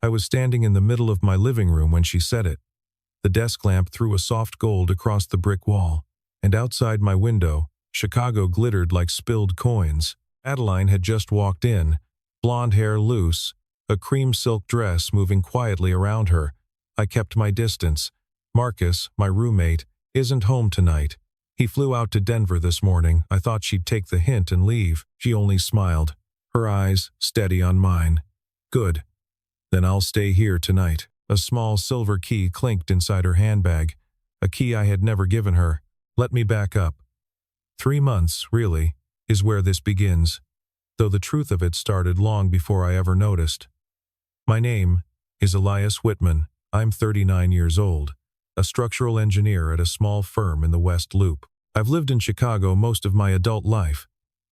I was standing in the middle of my living room when she said it. The desk lamp threw a soft gold across the brick wall, and outside my window, Chicago glittered like spilled coins. Adeline had just walked in, blonde hair loose, a cream silk dress moving quietly around her. I kept my distance. Marcus, my roommate, isn't home tonight. He flew out to Denver this morning. I thought she'd take the hint and leave. She only smiled, her eyes steady on mine. Good. Then I'll stay here tonight. A small silver key clinked inside her handbag, a key I had never given her. Let me back up. 3 months, really, is where this begins, though the truth of it started long before I ever noticed. My name is Elias Whitman. I'm 39 years old, a structural engineer at a small firm in the West Loop. I've lived in Chicago most of my adult life.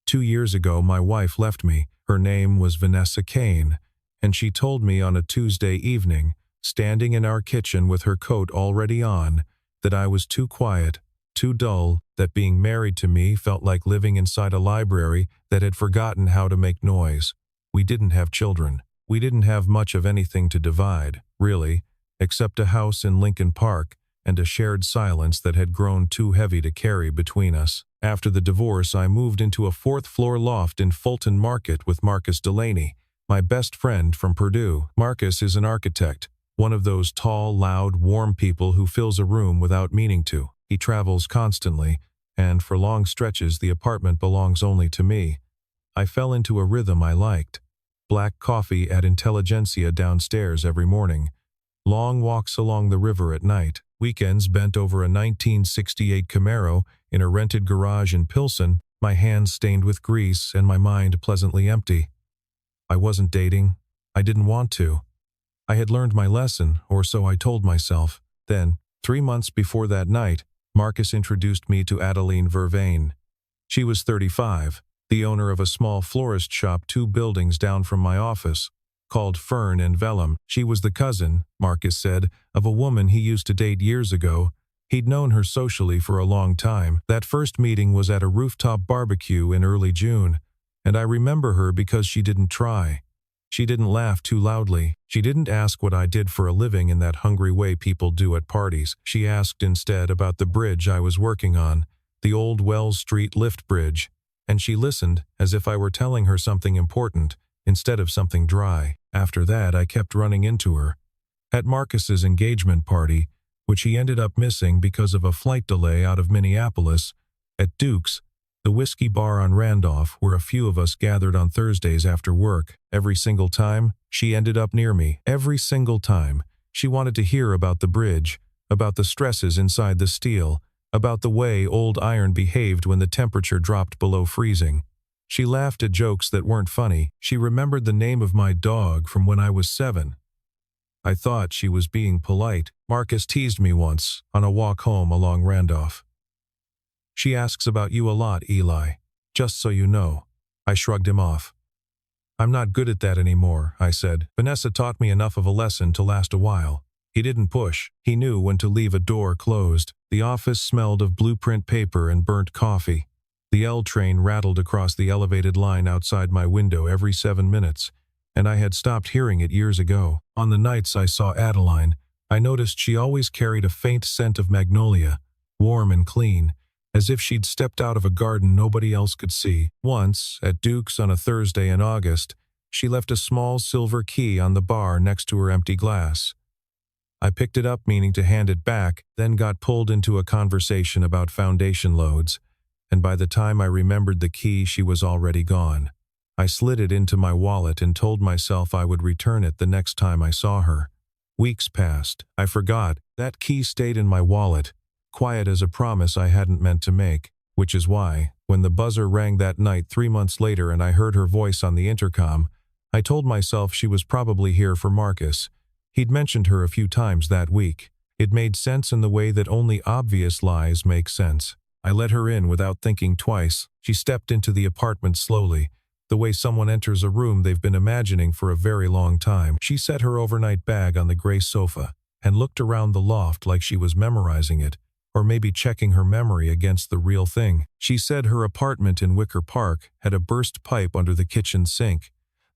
2 years ago, my wife left me. Her name was Vanessa Kane, and she told me on a Tuesday evening, standing in our kitchen with her coat already on, that I was too quiet, too dull, that being married to me felt like living inside a library that had forgotten how to make noise. We didn't have children. We didn't have much of anything to divide, really, except a house in Lincoln Park and a shared silence that had grown too heavy to carry between us. After the divorce, I moved into a 4th-floor loft in Fulton Market with Marcus Delaney, my best friend from Purdue. Marcus is an architect, one of those tall, loud, warm people who fills a room without meaning to. He travels constantly, and for long stretches the apartment belongs only to me. I fell into a rhythm I liked. Black coffee at Intelligentsia downstairs every morning. Long walks along the river at night. Weekends bent over a 1968 Camaro in a rented garage in Pilsen, my hands stained with grease and my mind pleasantly empty. I wasn't dating. I didn't want to. I had learned my lesson, or so I told myself. Then, 3 months before that night, Marcus introduced me to Adeline Vervain. She was 35, the owner of a small florist shop 2 buildings down from my office, called Fern and Vellum. She was the cousin, Marcus said, of a woman he used to date years ago. He'd known her socially for a long time. That first meeting was at a rooftop barbecue in early June, and I remember her because she didn't try. She didn't laugh too loudly. She didn't ask what I did for a living in that hungry way people do at parties. She asked instead about the bridge I was working on, the old Wells Street lift bridge, and she listened as if I were telling her something important instead of something dry. After that, I kept running into her. At Marcus's engagement party, which he ended up missing because of a flight delay out of Minneapolis, at Duke's, the whiskey bar on Randolph, where a few of us gathered on Thursdays after work. Every single time, she ended up near me. Every single time, she wanted to hear about the bridge, about the stresses inside the steel, about the way old iron behaved when the temperature dropped below freezing. She laughed at jokes that weren't funny. She remembered the name of my dog from when I was 7. I thought she was being polite. Marcus teased me once, on a walk home along Randolph. She asks about you a lot, Eli. Just so you know. I shrugged him off. I'm not good at that anymore, I said. Vanessa taught me enough of a lesson to last a while. He didn't push. He knew when to leave a door closed. The office smelled of blueprint paper and burnt coffee. The L train rattled across the elevated line outside my window every 7 minutes, and I had stopped hearing it years ago. On the nights I saw Adeline, I noticed she always carried a faint scent of magnolia, warm and clean, as if she'd stepped out of a garden nobody else could see. Once, at Duke's on a Thursday in August, she left a small silver key on the bar next to her empty glass. I picked it up meaning to hand it back, then got pulled into a conversation about foundation loads, and by the time I remembered the key, she was already gone. I slid it into my wallet and told myself I would return it the next time I saw her. Weeks passed. I forgot. That key stayed in my wallet, quiet as a promise I hadn't meant to make, which is why, when the buzzer rang that night 3 months later and I heard her voice on the intercom, I told myself she was probably here for Marcus. He'd mentioned her a few times that week. It made sense in the way that only obvious lies make sense. I let her in without thinking twice. She stepped into the apartment slowly, the way someone enters a room they've been imagining for a very long time. She set her overnight bag on the gray sofa and looked around the loft like she was memorizing it, or maybe checking her memory against the real thing. She said her apartment in Wicker Park had a burst pipe under the kitchen sink,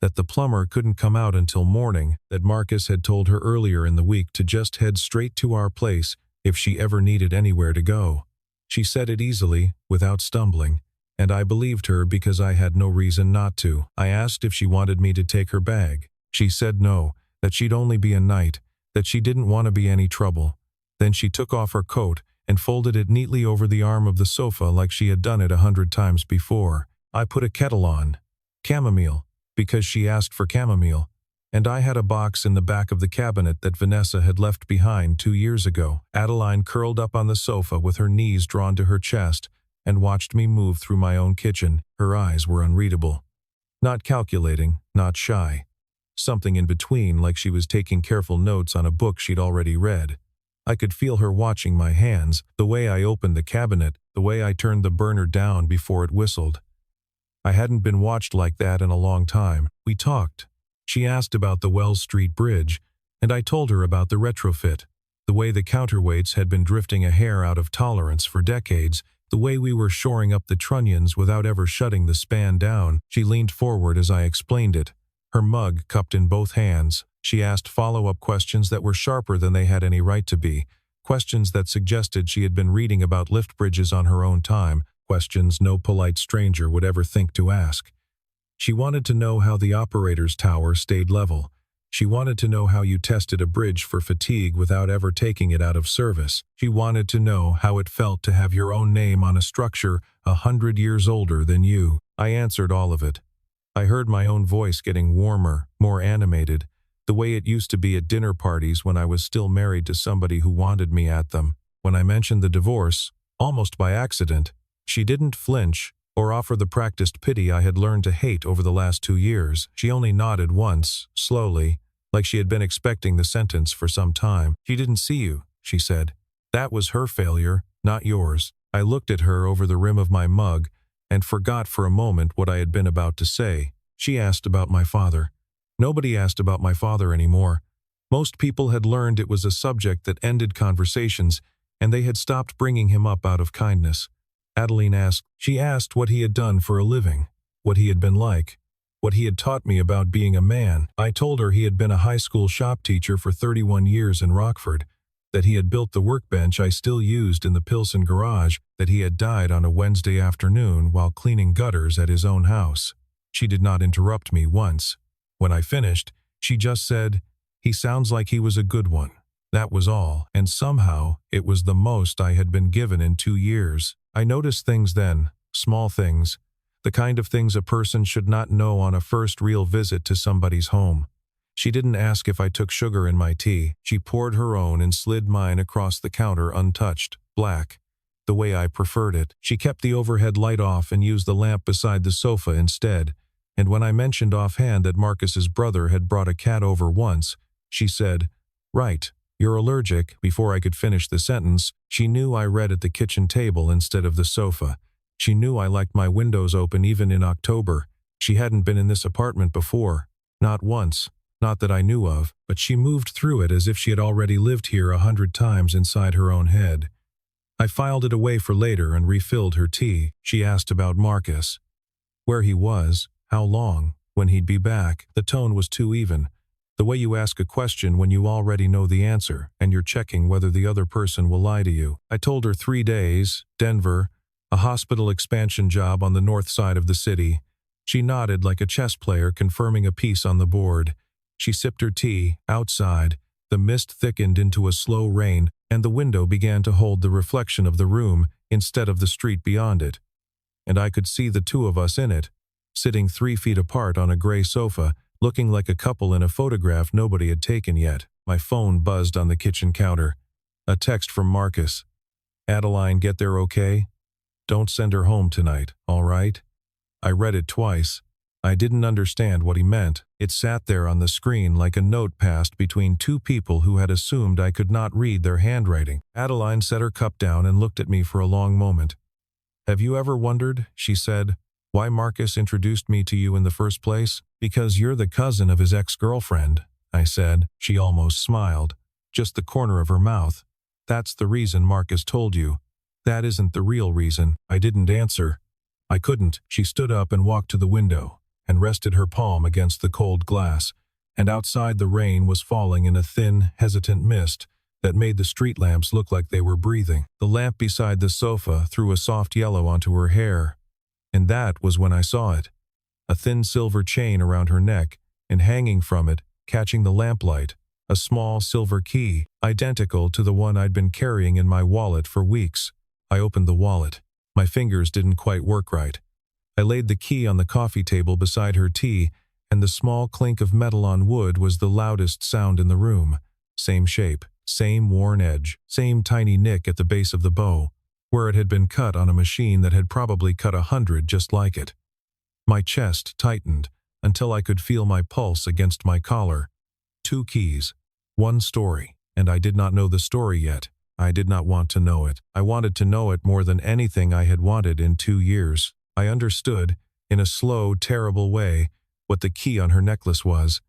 that the plumber couldn't come out until morning, that Marcus had told her earlier in the week to just head straight to our place if she ever needed anywhere to go. She said it easily, without stumbling, and I believed her because I had no reason not to. I asked if she wanted me to take her bag. She said no, that she'd only be a night, that she didn't want to be any trouble. Then she took off her coat and folded it neatly over the arm of the sofa like she had done it 100 times before. I put a kettle on. Chamomile, because she asked for chamomile, and I had a box in the back of the cabinet that Vanessa had left behind 2 years ago. Adeline curled up on the sofa with her knees drawn to her chest and watched me move through my own kitchen. Her eyes were unreadable. Not calculating, not shy. Something in between, like she was taking careful notes on a book she'd already read. I could feel her watching my hands, the way I opened the cabinet, the way I turned the burner down before it whistled. I hadn't been watched like that in a long time. We talked. She asked about the Wells Street Bridge, and I told her about the retrofit, the way the counterweights had been drifting a hair out of tolerance for decades, the way we were shoring up the trunnions without ever shutting the span down. She leaned forward as I explained it, her mug cupped in both hands. She asked follow-up questions that were sharper than they had any right to be, questions that suggested she had been reading about lift bridges on her own time, questions no polite stranger would ever think to ask. She wanted to know how the operator's tower stayed level. She wanted to know how you tested a bridge for fatigue without ever taking it out of service. She wanted to know how it felt to have your own name on a structure 100 years older than you. I answered all of it. I heard my own voice getting warmer, more animated, the way it used to be at dinner parties when I was still married to somebody who wanted me at them. When I mentioned the divorce, almost by accident, she didn't flinch or offer the practiced pity I had learned to hate over the last 2 years. She only nodded once, slowly, like she had been expecting the sentence for some time. She didn't see you, she said. That was her failure, not yours. I looked at her over the rim of my mug and forgot for a moment what I had been about to say. She asked about my father. Nobody asked about my father anymore. Most people had learned it was a subject that ended conversations, and they had stopped bringing him up out of kindness. Adeline asked. She asked what he had done for a living, what he had been like, what he had taught me about being a man. I told her he had been a high school shop teacher for 31 years in Rockford, that he had built the workbench I still used in the Pilsen garage, that he had died on a Wednesday afternoon while cleaning gutters at his own house. She did not interrupt me once. When I finished, she just said, "He sounds like he was a good one." That was all, and somehow it was the most I had been given in 2 years. I noticed things then, small things, the kind of things a person should not know on a first real visit to somebody's home. She didn't ask if I took sugar in my tea. She poured her own and slid mine across the counter untouched, black, the way I preferred it. She kept the overhead light off and used the lamp beside the sofa instead. And when I mentioned offhand that Marcus's brother had brought a cat over once, she said, "Right, you're allergic." Before I could finish the sentence, she knew I read at the kitchen table instead of the sofa. She knew I liked my windows open even in October. She hadn't been in this apartment before, not once, not that I knew of, but she moved through it as if she had already lived here 100 times inside her own head. I filed it away for later and refilled her tea. She asked about Marcus, where he was, how long, when he'd be back. The tone was too even. The way you ask a question when you already know the answer, and you're checking whether the other person will lie to you. I told her 3 days, Denver, a hospital expansion job on the north side of the city. She nodded like a chess player confirming a piece on the board. She sipped her tea. Outside, the mist thickened into a slow rain, and the window began to hold the reflection of the room instead of the street beyond it. And I could see the two of us in it, sitting 3 feet apart on a gray sofa, looking like a couple in a photograph nobody had taken yet. My phone buzzed on the kitchen counter. A text from Marcus. "Adeline, get there okay? Don't send her home tonight, all right?" I read it twice. I didn't understand what he meant. It sat there on the screen like a note passed between two people who had assumed I could not read their handwriting. Adeline set her cup down and looked at me for a long moment. "Have you ever wondered," she said, "why Marcus introduced me to you in the first place?" "Because you're the cousin of his ex-girlfriend," I said. She almost smiled, just the corner of her mouth. "That's the reason Marcus told you. That isn't the real reason." I didn't answer. I couldn't. She stood up and walked to the window. and rested her palm against the cold glass, and outside the rain was falling in a thin, hesitant mist that made the street lamps look like they were breathing. The lamp beside the sofa threw a soft yellow onto her hair, and that was when I saw it. A thin silver chain around her neck, and hanging from it, catching the lamplight, a small silver key, identical to the one I'd been carrying in my wallet for weeks. I opened the wallet. My fingers didn't quite work right. I laid the key on the coffee table beside her tea, and the small clink of metal on wood was the loudest sound in the room. Same shape, same worn edge, same tiny nick at the base of the bow, where it had been cut on a machine that had probably cut 100 just like it. My chest tightened until I could feel my pulse against my collar. 2 keys, 1 story, and I did not know the story yet. I did not want to know it. I wanted to know it more than anything I had wanted in 2 years. I understood, in a slow, terrible way, what the key on her necklace was.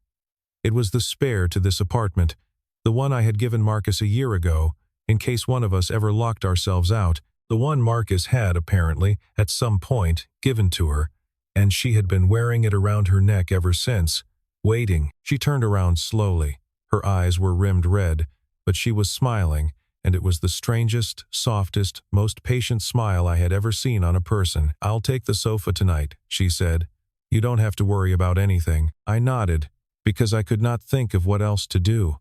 It was the spare to this apartment, the one I had given Marcus a year ago, in case one of us ever locked ourselves out, the one Marcus had, apparently, at some point, given to her, and she had been wearing it around her neck ever since, waiting. She turned around slowly. Her eyes were rimmed red, but she was smiling, and it was the strangest, softest, most patient smile I had ever seen on a person. "I'll take the sofa tonight," she said. "You don't have to worry about anything." I nodded, because I could not think of what else to do.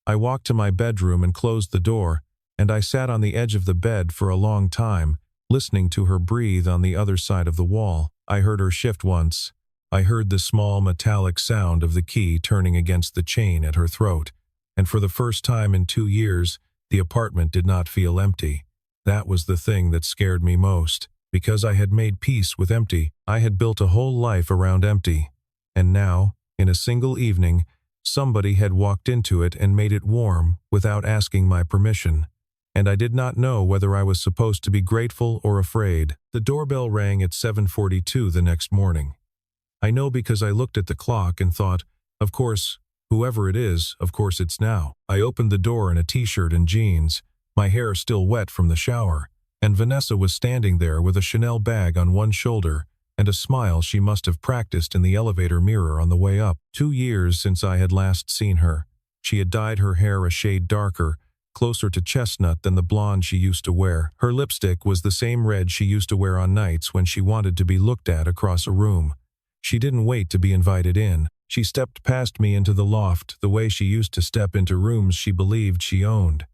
I walked to my bedroom and closed the door, and I sat on the edge of the bed for a long time, listening to her breathe on the other side of the wall. I heard her shift once. I heard the small metallic sound of the key turning against the chain at her throat, and for the first time in 2 years, the apartment did not feel empty. That was the thing that scared me most. Because I had made peace with empty, I had built a whole life around empty. And now, in a single evening, somebody had walked into it and made it warm without asking my permission. And I did not know whether I was supposed to be grateful or afraid. The doorbell rang at 7:42 the next morning. I know because I looked at the clock and thought, of course, whoever it is, of course it's now. I opened the door in a t-shirt and jeans, my hair still wet from the shower, and Vanessa was standing there with a Chanel bag on one shoulder and a smile she must have practiced in the elevator mirror on the way up. 2 years since I had last seen her. She had dyed her hair a shade darker, closer to chestnut than the blonde she used to wear. Her lipstick was the same red she used to wear on nights when she wanted to be looked at across a room. She didn't wait to be invited in. She stepped past me into the loft the way she used to step into rooms she believed she owned.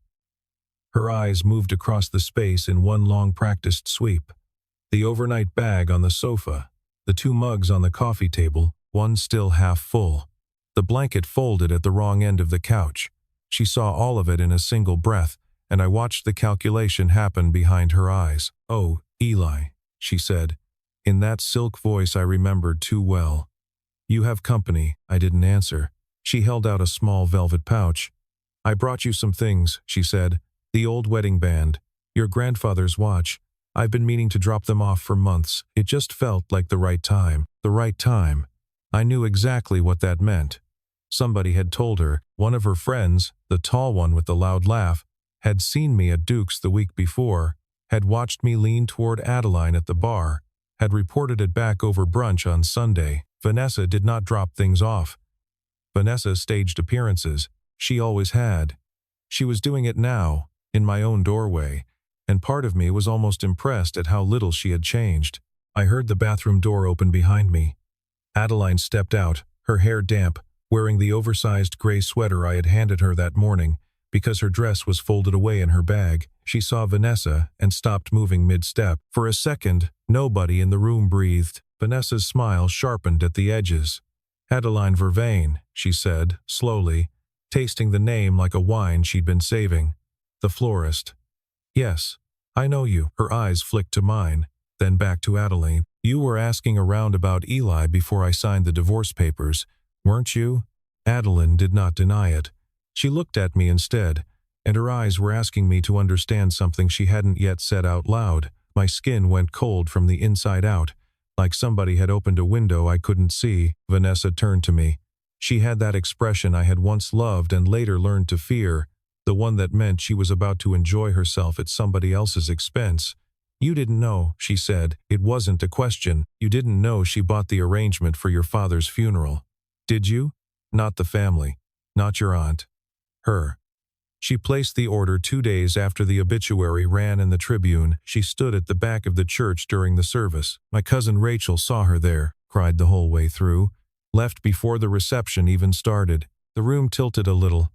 Her eyes moved across the space in one long practiced sweep. The overnight bag on the sofa, the 2 mugs on the coffee table, one still half full, the blanket folded at the wrong end of the couch. She saw all of it in a single breath, and I watched the calculation happen behind her eyes. "Oh, Eli," she said, in that silk voice I remembered too well. "You have company." I didn't answer. She held out a small velvet pouch. "I brought you some things," she said. "The old wedding band, your grandfather's watch. I've been meaning to drop them off for months. It just felt like the right time." The right time. I knew exactly what that meant. Somebody had told her. One of her friends, the tall one with the loud laugh, had seen me at Duke's the week before, had watched me lean toward Adeline at the bar, had reported it back over brunch on Sunday. Vanessa did not drop things off. Vanessa staged appearances. She always had. She was doing it now, in my own doorway, and part of me was almost impressed at how little she had changed. I heard the bathroom door open behind me. Adeline stepped out, her hair damp, wearing the oversized gray sweater I had handed her that morning, because her dress was folded away in her bag. She saw Vanessa and stopped moving mid-step. For a second, nobody in the room breathed. Vanessa's smile sharpened at the edges. "Adeline Vervain," she said, slowly, tasting the name like a wine she'd been saving. "The florist." "Yes, I know you." Her eyes flicked to mine, then back to Adeline. "You were asking around about Eli before I signed the divorce papers, weren't you?" Adeline did not deny it. She looked at me instead, and her eyes were asking me to understand something she hadn't yet said out loud. My skin went cold from the inside out, like somebody had opened a window I couldn't see. Vanessa turned to me. She had that expression I had once loved and later learned to fear, the one that meant she was about to enjoy herself at somebody else's expense. You didn't know, she said. It wasn't a question. You didn't know she bought the arrangement for your father's funeral. Did you? Not the family. Not your aunt. Her. She placed the order 2 days after the obituary ran in the Tribune. She stood at the back of the church during the service. My cousin Rachel saw her there, cried the whole way through. Left before the reception even started. The room tilted a little.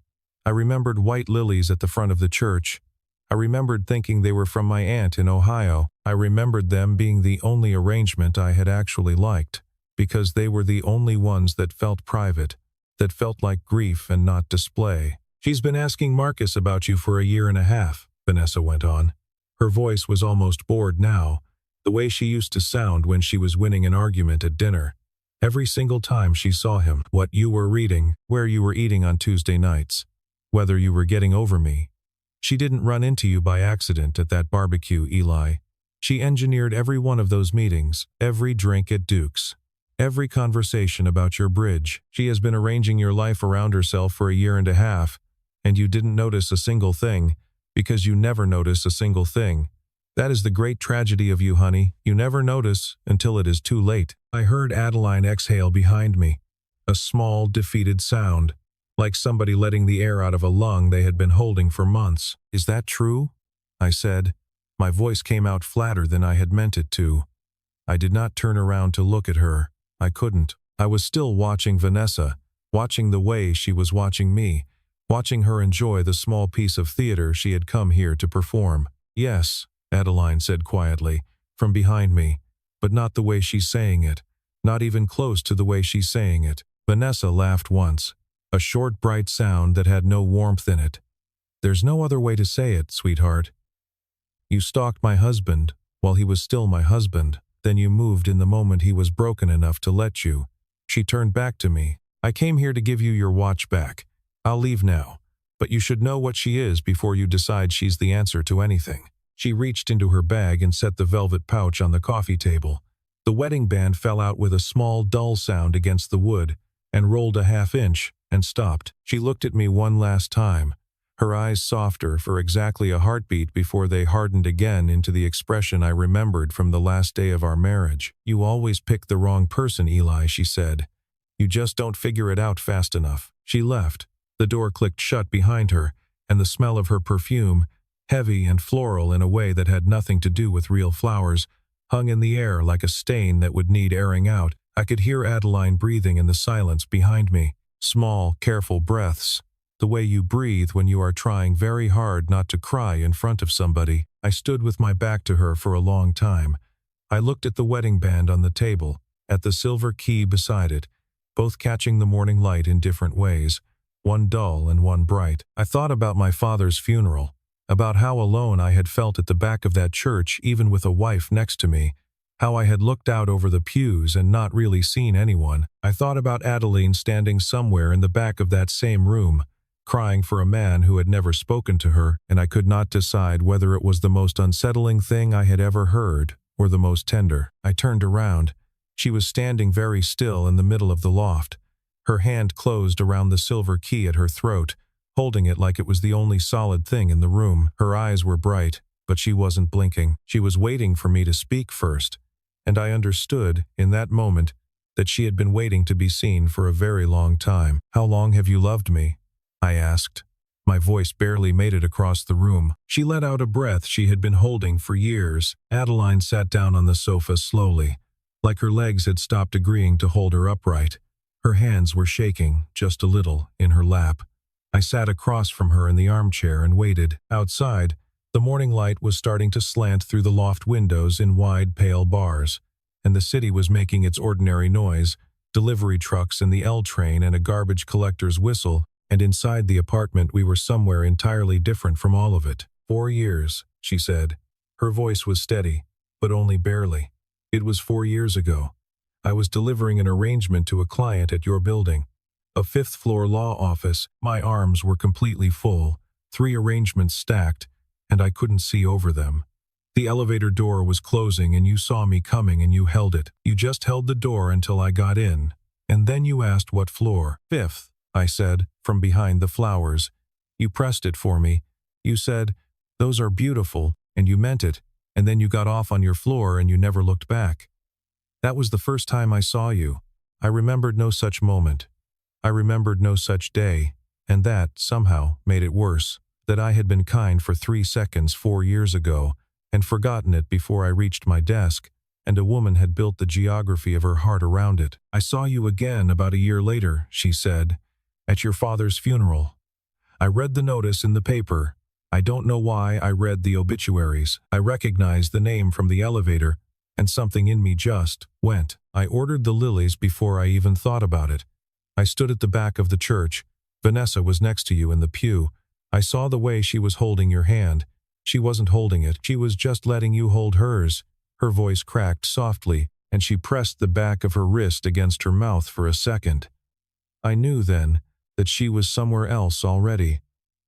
I remembered white lilies at the front of the church. I remembered thinking they were from my aunt in Ohio. I remembered them being the only arrangement I had actually liked, because they were the only ones that felt private, that felt like grief and not display. She's been asking Marcus about you for 1.5 years, Vanessa went on. Her voice was almost bored now, the way she used to sound when she was winning an argument at dinner. Every single time she saw him, what you were reading, where you were eating on Tuesday nights, whether you were getting over me. She didn't run into you by accident at that barbecue, Eli. She engineered every one of those meetings, every drink at Duke's, every conversation about your bridge. She has been arranging your life around herself for 1.5 years, and you didn't notice a single thing, because you never notice a single thing. That is the great tragedy of you, honey. You never notice until it is too late. I heard Adeline exhale behind me, a small, defeated sound, like somebody letting the air out of a lung they had been holding for months. Is that true? I said. My voice came out flatter than I had meant it to. I did not turn around to look at her. I couldn't. I was still watching Vanessa, watching the way she was watching me, watching her enjoy the small piece of theater she had come here to perform. Yes, Adeline said quietly, from behind me, but not the way she's saying it, not even close to the way she's saying it. Vanessa laughed once, a short bright sound that had no warmth in it. There's no other way to say it, sweetheart. You stalked my husband while he was still my husband, then you moved in the moment he was broken enough to let you. She turned back to me. I came here to give you your watch back. I'll leave now, but you should know what she is before you decide she's the answer to anything. She reached into her bag and set the velvet pouch on the coffee table. The wedding band fell out with a small, dull sound against the wood and rolled a 1/2 inch and stopped. She looked at me one last time, her eyes softer for exactly a heartbeat before they hardened again into the expression I remembered from the last day of our marriage. You always pick the wrong person, Eli, she said. You just don't figure it out fast enough. She left. The door clicked shut behind her, and the smell of her perfume, heavy and floral in a way that had nothing to do with real flowers, hung in the air like a stain that would need airing out. I could hear Adeline breathing in the silence behind me. Small, careful breaths, the way you breathe when you are trying very hard not to cry in front of somebody. I stood with my back to her for a long time. I looked at the wedding band on the table, at the silver key beside it, both catching the morning light in different ways, one dull and one bright. I thought about my father's funeral, about how alone I had felt at the back of that church even with a wife next to me, how I had looked out over the pews and not really seen anyone. I thought about Adeline standing somewhere in the back of that same room, crying for a man who had never spoken to her, and I could not decide whether it was the most unsettling thing I had ever heard or the most tender. I turned around. She was standing very still in the middle of the loft, her hand closed around the silver key at her throat, holding it like it was the only solid thing in the room. Her eyes were bright, but she wasn't blinking. She was waiting for me to speak first, and I understood, in that moment, that she had been waiting to be seen for a very long time. How long have you loved me? I asked. My voice barely made it across the room. She let out a breath she had been holding for years. Adeline sat down on the sofa slowly, like her legs had stopped agreeing to hold her upright. Her hands were shaking, just a little, in her lap. I sat across from her in the armchair and waited. Outside, the morning light was starting to slant through the loft windows in wide, pale bars, and the city was making its ordinary noise, delivery trucks and the L train and a garbage collector's whistle, and inside the apartment we were somewhere entirely different from all of it. 4 years, she said. Her voice was steady, but only barely. It was 4 years ago. I was delivering an arrangement to a client at your building, a 5th-floor law office. My arms were completely full, 3 arrangements stacked, and I couldn't see over them. The elevator door was closing and you saw me coming and you held it. You just held the door until I got in, and then you asked what floor. 5th, I said, from behind the flowers. You pressed it for me. You said, "Those are beautiful," and you meant it. and then you got off on your floor and you never looked back. That was the first time I saw you. I remembered no such moment. I remembered no such day, and that, somehow, made it worse, that I had been kind for 3 seconds 4 years ago, and forgotten it before I reached my desk, and a woman had built the geography of her heart around it. I saw you again about a year later, she said, at your father's funeral. I read the notice in the paper. I don't know why I read the obituaries. I recognized the name from the elevator, and something in me just went. I ordered the lilies before I even thought about it. I stood at the back of the church. Vanessa was next to you in the pew. I saw the way she was holding your hand. She wasn't holding it. She was just letting you hold hers. Her voice cracked softly, and she pressed the back of her wrist against her mouth for a second. I knew then that she was somewhere else already.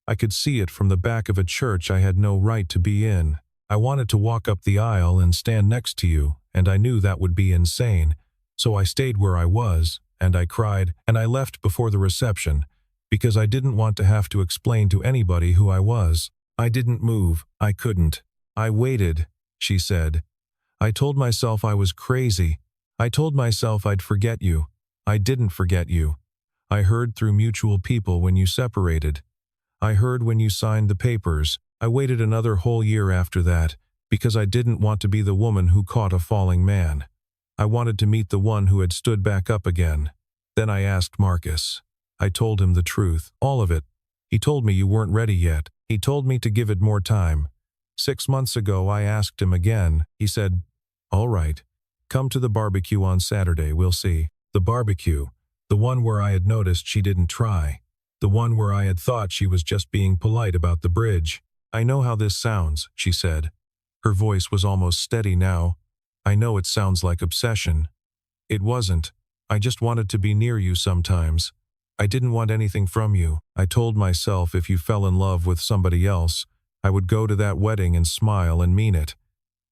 I could see it from the back of a church I had no right to be in. I wanted to walk up the aisle and stand next to you, and I knew that would be insane. So I stayed where I was, and I cried, and I left before the reception, because I didn't want to have to explain to anybody who I was. I didn't move. I couldn't. I waited, she said. I told myself I was crazy. I told myself I'd forget you. I didn't forget you. I heard through mutual people when you separated. I heard when you signed the papers. I waited another whole year after that, because I didn't want to be the woman who caught a falling man. I wanted to meet the one who had stood back up again. Then I asked Marcus. I told him the truth, all of it. He told me you weren't ready yet. He told me to give it more time. 6 months ago I asked him again. He said, all right, come to the barbecue on Saturday, we'll see. The barbecue, the one where I had noticed she didn't try. The one where I had thought she was just being polite about the bridge. I know how this sounds, she said. Her voice was almost steady now. I know it sounds like obsession. It wasn't. I just wanted to be near you sometimes. I didn't want anything from you. I told myself if you fell in love with somebody else, I would go to that wedding and smile and mean it.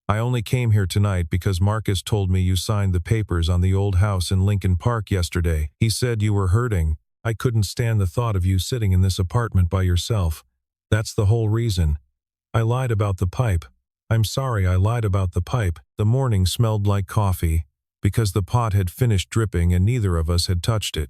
I only came here tonight because Marcus told me you signed the papers on the old house in Lincoln Park yesterday. He said you were hurting. I couldn't stand the thought of you sitting in this apartment by yourself. That's the whole reason. I lied about the pipe. I'm sorry I lied about the pipe. The morning smelled like coffee, because the pot had finished dripping and neither of us had touched it.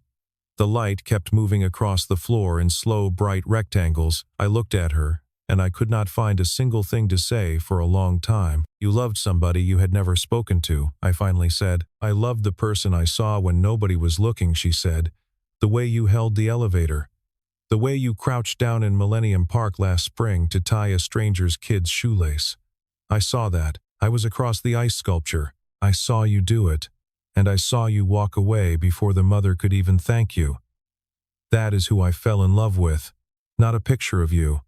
The light kept moving across the floor in slow, bright rectangles. I looked at her, and I could not find a single thing to say for a long time. You loved somebody you had never spoken to, I finally said. I loved the person I saw when nobody was looking, she said. The way you held the elevator. The way you crouched down in Millennium Park last spring to tie a stranger's kid's shoelace. I saw that. I was across the ice sculpture. I saw you do it. And I saw you walk away before the mother could even thank you. That is who I fell in love with. Not a picture of you.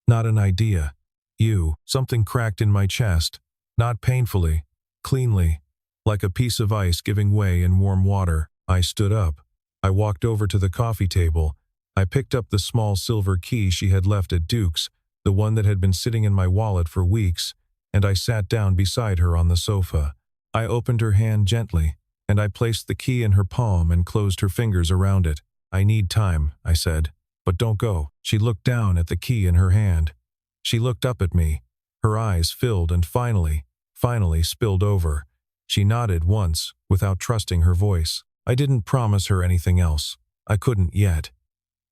Not an idea. You. Something cracked in my chest. Not painfully. Cleanly. Like a piece of ice giving way in warm water. I stood up. I walked over to the coffee table. I picked up the small silver key she had left at Duke's, the one that had been sitting in my wallet for weeks, and I sat down beside her on the sofa. I opened her hand gently, and I placed the key in her palm and closed her fingers around it. I need time, I said, but don't go. She looked down at the key in her hand. She looked up at me. Her eyes filled and finally spilled over. She nodded once, without trusting her voice. I didn't promise her anything else. I couldn't yet.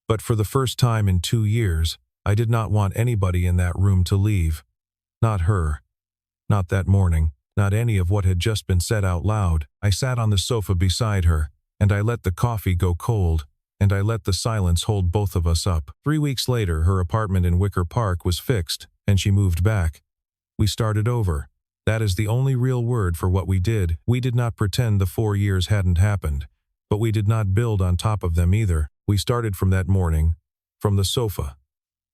But for the first time in 2 years, I did not want anybody in that room to leave. Not her. Not that morning. Not any of what had just been said out loud. I sat on the sofa beside her, and I let the coffee go cold, and I let the silence hold both of us up. 3 weeks later, her apartment in Wicker Park was fixed, and she moved back. We started over. That is the only real word for what we did. We did not pretend the 4 years hadn't happened, but we did not build on top of them either. We started from that morning, from the sofa,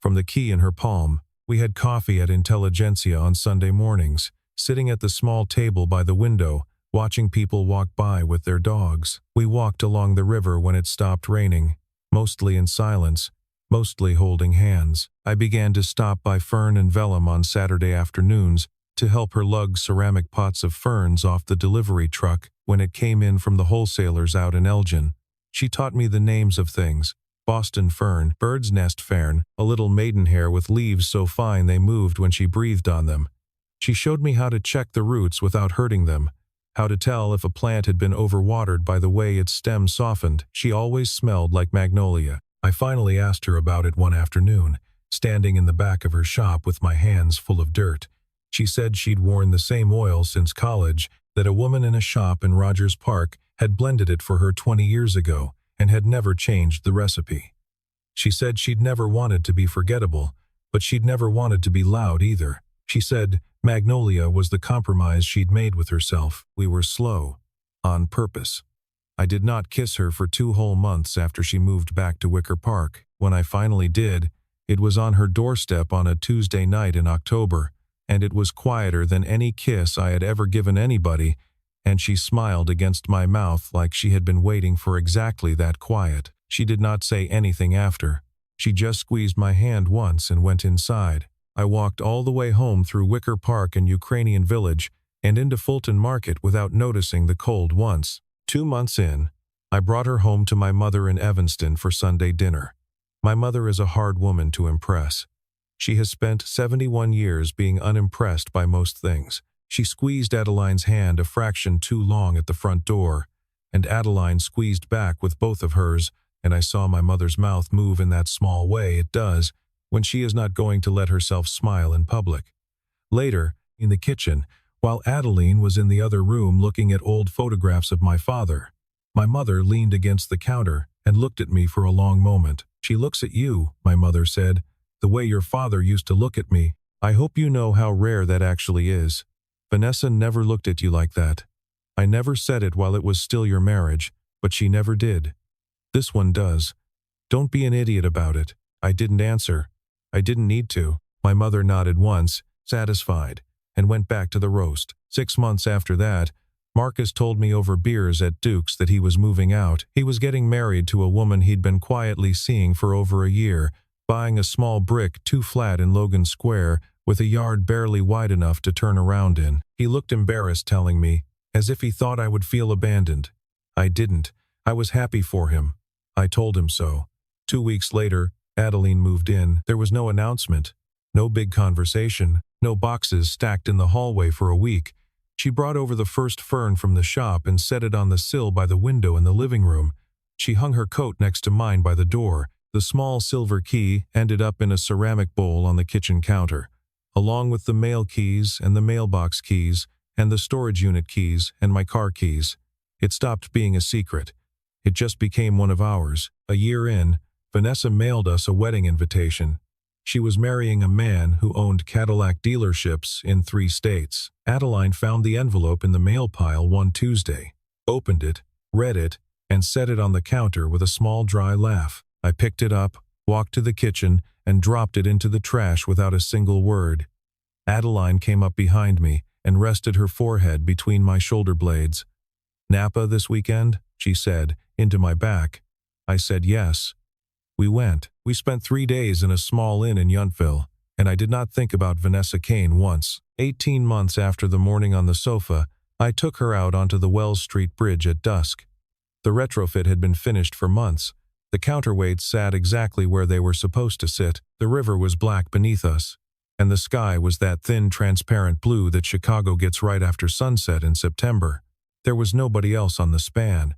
from the key in her palm. We had coffee at Intelligentsia on Sunday mornings, sitting at the small table by the window, watching people walk by with their dogs. We walked along the river when it stopped raining, mostly in silence, mostly holding hands. I began to stop by Fern and Vellum on Saturday afternoons to help her lug ceramic pots of ferns off the delivery truck when it came in from the wholesalers out in Elgin. She taught me the names of things: Boston fern, bird's nest fern, a little maidenhair with leaves so fine they moved when she breathed on them, She showed me how to check the roots without hurting them, how to tell if a plant had been overwatered by the way its stem softened. She always smelled like magnolia. I finally asked her about it one afternoon, standing in the back of her shop with my hands full of dirt. She said she'd worn the same oil since college, that a woman in a shop in Rogers Park had blended it for her 20 years ago and had never changed the recipe. She said she'd never wanted to be forgettable, but she'd never wanted to be loud either. She said magnolia was the compromise she'd made with herself. We were slow, on purpose. I did not kiss her for 2 whole months after she moved back to Wicker Park. When I finally did, it was on her doorstep on a Tuesday night in October, and it was quieter than any kiss I had ever given anybody, and she smiled against my mouth like she had been waiting for exactly that quiet. She did not say anything after. She just squeezed my hand once and went inside. I walked all the way home through Wicker Park and Ukrainian Village and into Fulton Market without noticing the cold once. 2 months in, I brought her home to my mother in Evanston for Sunday dinner. My mother is a hard woman to impress. She has spent 71 years being unimpressed by most things. She squeezed Adeline's hand a fraction too long at the front door, and Adeline squeezed back with both of hers, and I saw my mother's mouth move in that small way it does when she is not going to let herself smile in public. Later, in the kitchen, while Adeline was in the other room looking at old photographs of my father, my mother leaned against the counter and looked at me for a long moment. "She looks at you," my mother said, "the way your father used to look at me. I hope you know how rare that actually is. Vanessa never looked at you like that. I never said it while it was still your marriage, but she never did. This one does. Don't be an idiot about it." I didn't answer. I didn't need to. My mother nodded once, satisfied, and went back to the roast. 6 months after that, Marcus told me over beers at Duke's that he was moving out. He was getting married to a woman he'd been quietly seeing for over a year, buying a small brick 2 flat in Logan Square with a yard barely wide enough to turn around in. He looked embarrassed telling me, as if he thought I would feel abandoned. I didn't. I was happy for him. I told him so. 2 weeks later, Adeline moved in. There was no announcement, no big conversation, no boxes stacked in the hallway for a week. She brought over the first fern from the shop and set it on the sill by the window in the living room. She hung her coat next to mine by the door. The small silver key ended up in a ceramic bowl on the kitchen counter, along with the mail keys and the mailbox keys and the storage unit keys and my car keys. It stopped being a secret. It just became one of ours. A year in, Vanessa mailed us a wedding invitation. She was marrying a man who owned Cadillac dealerships in 3 states. Adeline found the envelope in the mail pile one Tuesday, opened it, read it, and set it on the counter with a small dry laugh. I picked it up, walked to the kitchen, and dropped it into the trash without a single word. Adeline came up behind me and rested her forehead between my shoulder blades. "Napa this weekend?" she said, into my back. I said yes. We went. We spent 3 days in a small inn in Yountville, and I did not think about Vanessa Kane once. 18 months after the morning on the sofa, I took her out onto the Wells Street Bridge at dusk. The retrofit had been finished for months. The counterweights sat exactly where they were supposed to sit. The river was black beneath us, and the sky was that thin, transparent blue that Chicago gets right after sunset in September. There was nobody else on the span.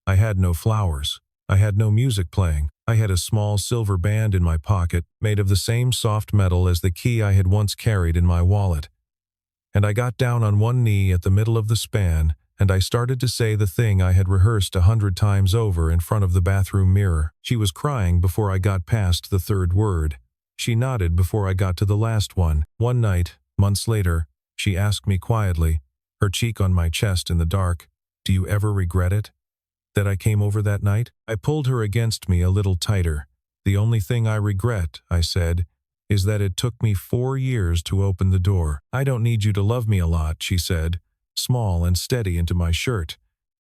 I had no flowers. I had no music playing. I had a small silver band in my pocket, made of the same soft metal as the key I had once carried in my wallet. And I got down on one knee at the middle of the span, and I started to say the thing I had rehearsed 100 times over in front of the bathroom mirror. She was crying before I got past the 3rd word. She nodded before I got to the last one. One night, months later, she asked me quietly, her cheek on my chest in the dark, "Do you ever regret it? That I came over that night?" I pulled her against me a little tighter. "The only thing I regret," I said, "is that it took me 4 years to open the door." "I don't need you to love me a lot," she said, small and steady into my shirt.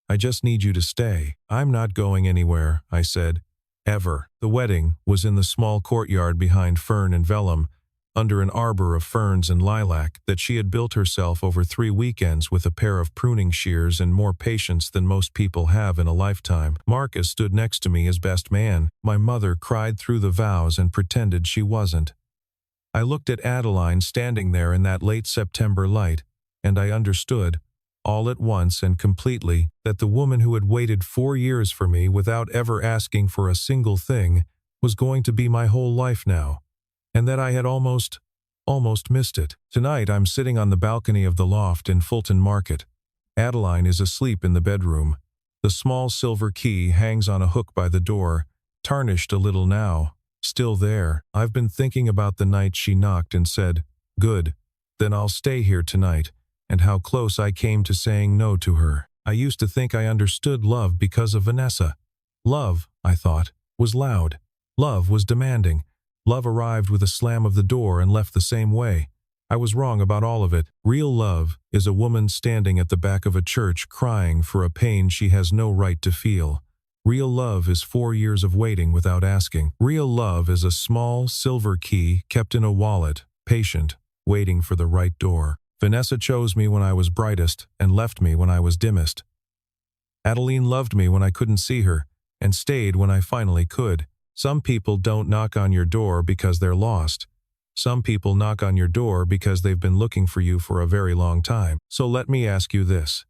"I just need you to stay." "I'm not going anywhere," I said, "ever." The wedding was in the small courtyard behind Fern and Vellum, under an arbor of ferns and lilac that she had built herself over 3 weekends with a pair of pruning shears and more patience than most people have in a lifetime. Marcus stood next to me as best man. My mother cried through the vows and pretended she wasn't. I looked at Adeline standing there in that late September light, and I understood, all at once and completely, that the woman who had waited 4 years for me without ever asking for a single thing was going to be my whole life now, and that I had almost missed it. Tonight I'm sitting on the balcony of the loft in Fulton Market. Adeline is asleep in the bedroom. The small silver key hangs on a hook by the door, tarnished a little now, still there. I've been thinking about the night she knocked and said, "Good, then I'll stay here tonight," and how close I came to saying no to her. I used to think I understood love because of Vanessa. Love, I thought, was loud. Love was demanding. Love arrived with a slam of the door and left the same way. I was wrong about all of it. Real love is a woman standing at the back of a church crying for a pain she has no right to feel. Real love is 4 years of waiting without asking. Real love is a small silver key kept in a wallet, patient, waiting for the right door. Vanessa chose me when I was brightest and left me when I was dimmest. Adeline loved me when I couldn't see her and stayed when I finally could. Some people don't knock on your door because they're lost. Some people knock on your door because they've been looking for you for a very long time. So let me ask you this.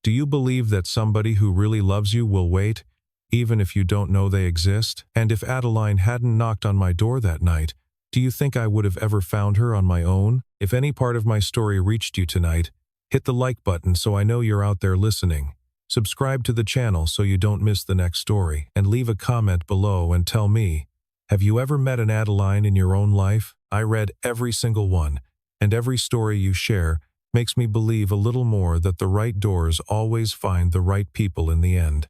Do you believe that somebody who really loves you will wait, even if you don't know they exist? And if Adeline hadn't knocked on my door that night, do you think I would have ever found her on my own? If any part of my story reached you tonight, hit the like button so I know you're out there listening. Subscribe to the channel so you don't miss the next story, and leave a comment below and tell me, have you ever met an Adeline in your own life? I read every single one, and every story you share makes me believe a little more that the right doors always find the right people in the end.